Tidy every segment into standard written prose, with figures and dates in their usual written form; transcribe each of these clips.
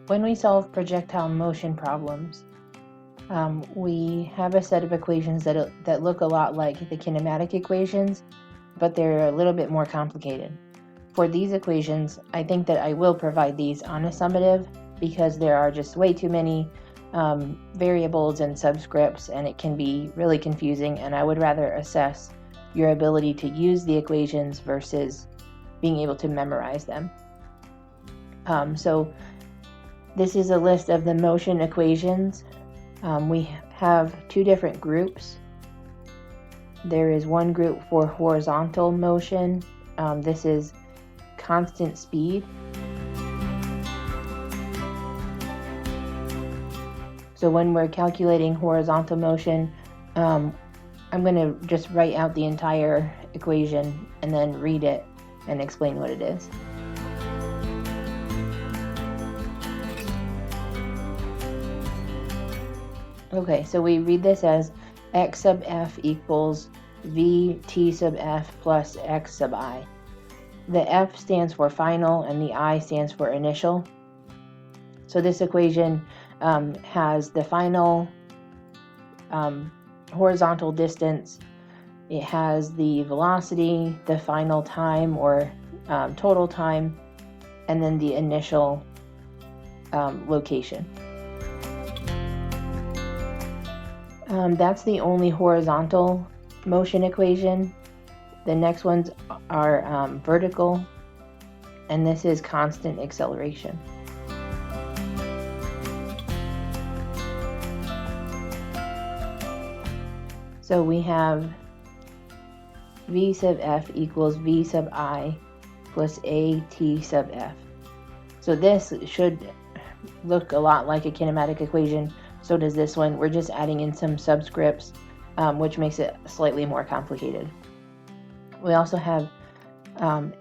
When we solve projectile motion problems, we have a set of equations that look a lot like the kinematic equations, but they're a little bit more complicated. For these equations, I think that I will provide these on a summative because there are just way too many variables and subscripts, and it can be really confusing, and I would rather assess your ability to use the equations versus being able to memorize them. So this is a list of the motion equations. We have two different groups. There is one group for horizontal motion. This is constant speed. So when we're calculating horizontal motion, I'm going to just write out the entire equation and then read it and explain what it is. Okay, so we read this as x sub f equals v t sub f plus x sub I. The f stands for final and the I stands for initial. So this equation has the final horizontal distance, it has the velocity, the final time or total time, and then the initial location. That's the only horizontal motion equation. The next ones are vertical, and this is constant acceleration. So we have v sub f equals v sub I plus a t sub f. So this should look a lot like a kinematic equation. So does this one. We're just adding in some subscripts, which makes it slightly more complicated. We also have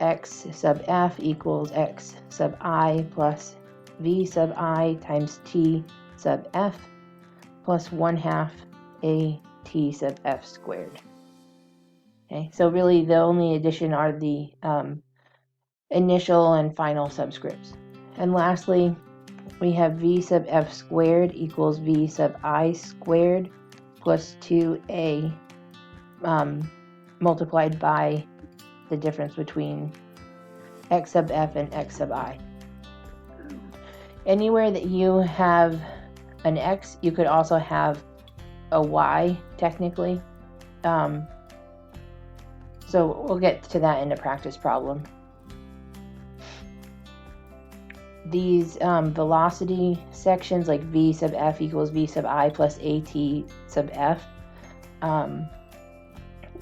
x sub f equals x sub I plus v sub I times t sub f plus 1/2 a t sub f squared. Okay, so really the only addition are the initial and final subscripts. And lastly, we have v sub f squared equals v sub I squared plus 2a multiplied by the difference between x sub f and x sub I. Anywhere that you have an x, you could also have a y, technically. So we'll get to that in a practice problem. These velocity sections, like v sub f equals v sub I plus at sub f,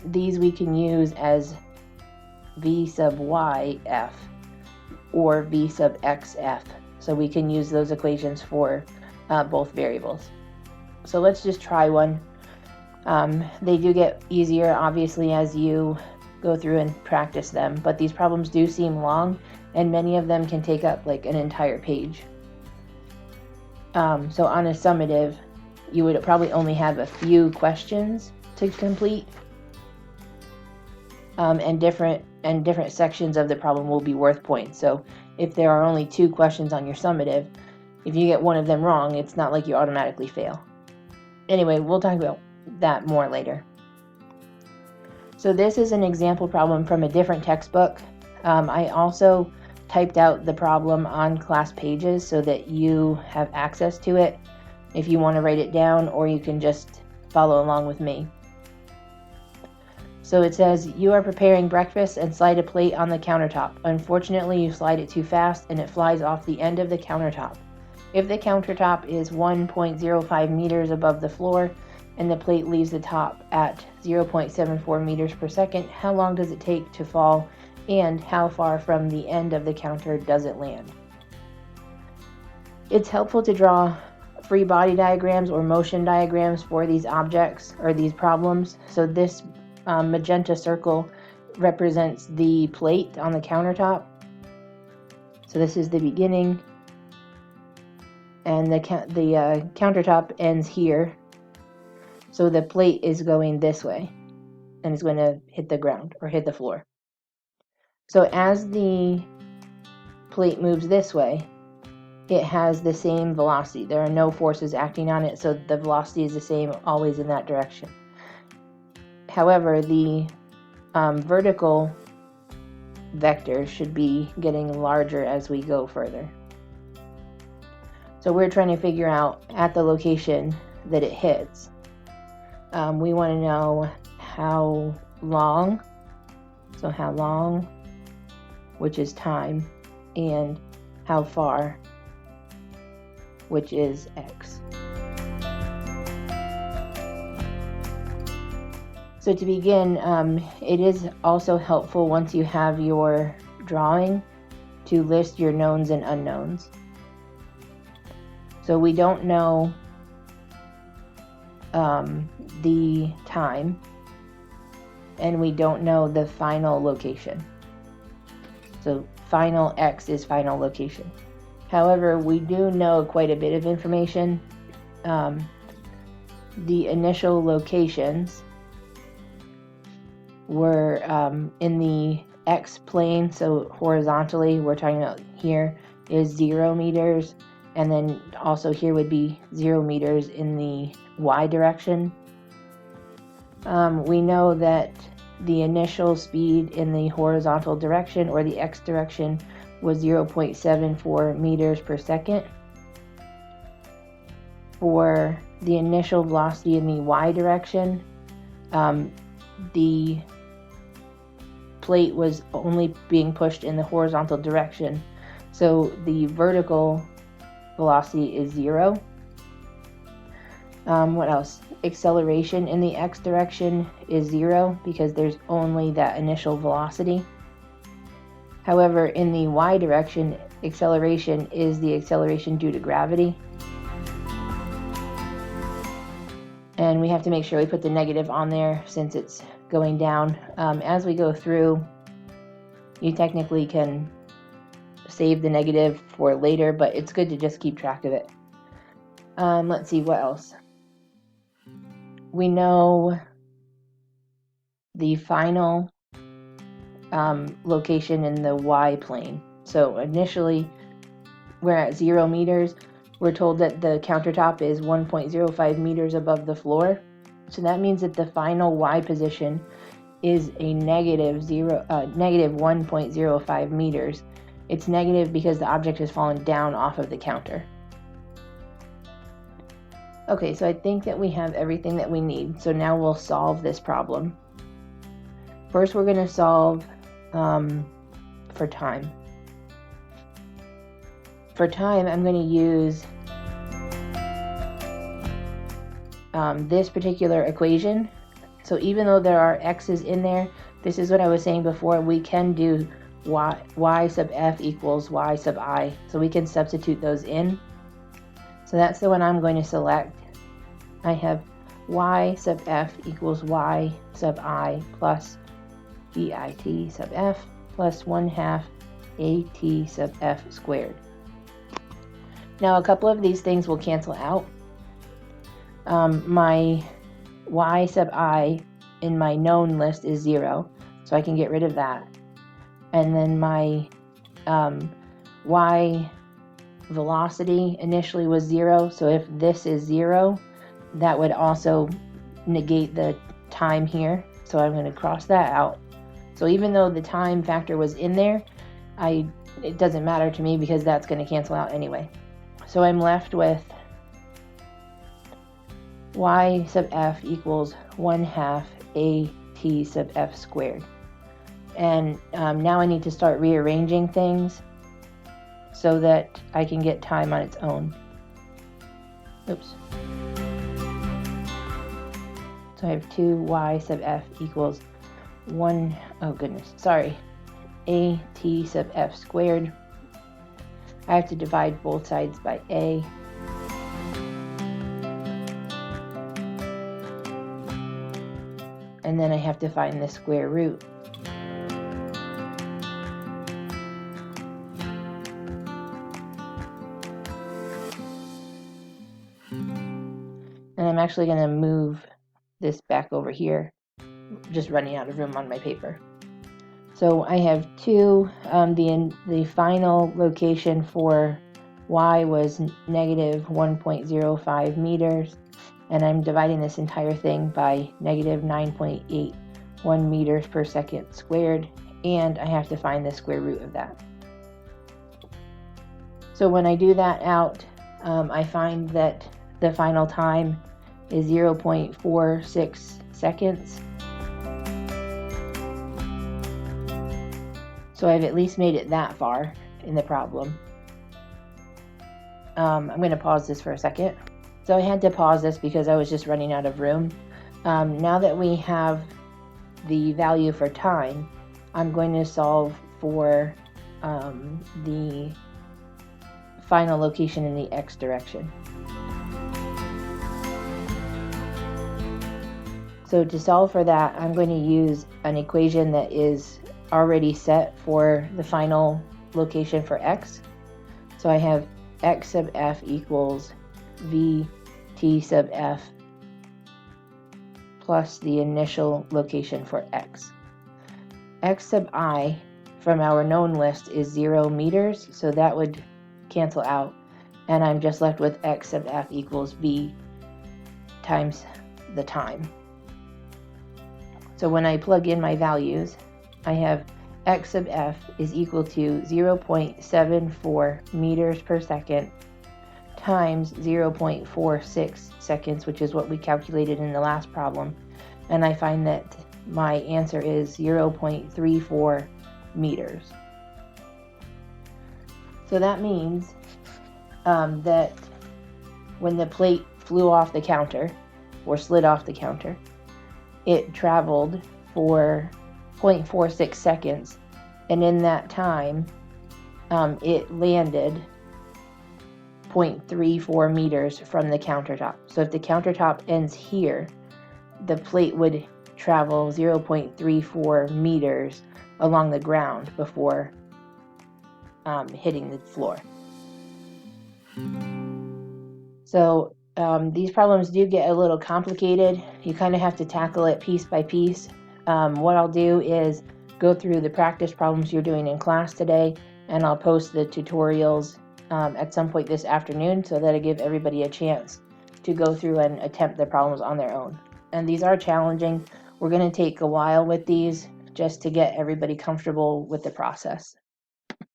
these we can use as v sub y f or v sub x f. So we can use those equations for both variables. So let's just try one. They do get easier, obviously, as you go through and practice them, but these problems do seem long, and many of them can take up like an entire page. So on a summative, you would probably only have a few questions to complete, and different sections of the problem will be worth points. So if there are only 2 questions on your summative, if you get one of them wrong, it's not like you automatically fail. Anyway, we'll talk about that more later. So this is an example problem from a different textbook. I also typed out the problem on class pages so that you have access to it if you want to write it down, or you can just follow along with me. So it says, you are preparing breakfast and slide a plate on the countertop. Unfortunately, you slide it too fast and it flies off the end of the countertop. If the countertop is 1.05 meters above the floor and the plate leaves the top at 0.74 meters per second, how long does it take to fall, and how far from the end of the counter does it land? It's helpful to draw free body diagrams or motion diagrams for these objects or these problems. So this magenta circle represents the plate on the countertop. So this is the beginning, and the countertop ends here. So the plate is going this way, and it's going to hit the ground or hit the floor. So as the plate moves this way, it has the same velocity. There are no forces acting on it, so the velocity is the same always in that direction. However, the vertical vector should be getting larger as we go further. So we're trying to figure out at the location that it hits. We want to know how long, so how long, which is time, and how far, which is x. So to begin, it is also helpful once you have your drawing to list your knowns and unknowns. So we don't know the time, and we don't know the final location. So final x is final location. However, we do know quite a bit of information. The initial locations were in the x plane, so horizontally we're talking about here is 0 meters, and then also here would be 0 meters in the y direction. We know that the initial speed in the horizontal direction, or the x direction, was 0.74 meters per second. For the initial velocity in the y direction, the plate was only being pushed in the horizontal direction, so the vertical velocity is 0. What else? Acceleration in the x direction is 0 because there's only that initial velocity. However, in the y direction, acceleration is the acceleration due to gravity. And we have to make sure we put the negative on there since it's going down. As we go through, you technically can save the negative for later, but it's good to just keep track of it. Let's see, what else? We know the final location in the y plane. So initially we're at 0 meters. We're told that the countertop is 1.05 meters above the floor. So that means that the final y position is a negative 1.05 meters. It's negative because the object has fallen down off of the counter. Okay, so I think that we have everything that we need. So now we'll solve this problem. First, we're going to solve for time. For time, I'm going to use this particular equation. So even though there are x's in there, this is what I was saying before, we can do y sub f equals y sub I. So we can substitute those in. So that's the one I'm going to select. I have y sub f equals y sub I plus bit sub f plus 1/2 at sub f squared. Now a couple of these things will cancel out. My y sub I in my known list is 0, so I can get rid of that. And then my y velocity initially was 0, so if this is 0, that would also negate the time here. So I'm going to cross that out. So even though the time factor was in there, it doesn't matter to me because that's going to cancel out anyway. So I'm left with y sub f equals 1/2 at sub f squared. And now I need to start rearranging things so that I can get time on its own. Oops. So I have 2y sub f equals at sub f squared. I have to divide both sides by a. And then I have to find the square root. And I'm actually going to move this back over here, just running out of room on my paper. So I have 2, the final location for y was negative 1.05 meters, and I'm dividing this entire thing by negative 9.81 meters per second squared, and I have to find the square root of that. So when I do that out, I find that the final time is 0.46 seconds. So I've at least made it that far in the problem. I'm going to pause this for a second. So I had to pause this because I was just running out of room. Now that we have the value for time, I'm going to solve for the final location in the x direction. So to solve for that, I'm going to use an equation that is already set for the final location for x. So I have x sub f equals v t sub f plus the initial location for x. X sub I from our known list is 0 meters, so that would cancel out, and I'm just left with x sub f equals v times the time. So when I plug in my values, I have x sub f is equal to 0.74 meters per second times 0.46 seconds, which is what we calculated in the last problem, and I find that my answer is 0.34 meters. So that means that when the plate flew off the counter, or slid off the counter, it traveled for 0.46 seconds, and in that time it landed 0.34 meters from the countertop. So if the countertop ends here, the plate would travel 0.34 meters along the ground before hitting the floor. So these problems do get a little complicated. You kind of have to tackle it piece by piece. What I'll do is go through the practice problems you're doing in class today, and I'll post the tutorials at some point this afternoon, so that'll give everybody a chance to go through and attempt the problems on their own. And these are challenging. We're going to take a while with these just to get everybody comfortable with the process.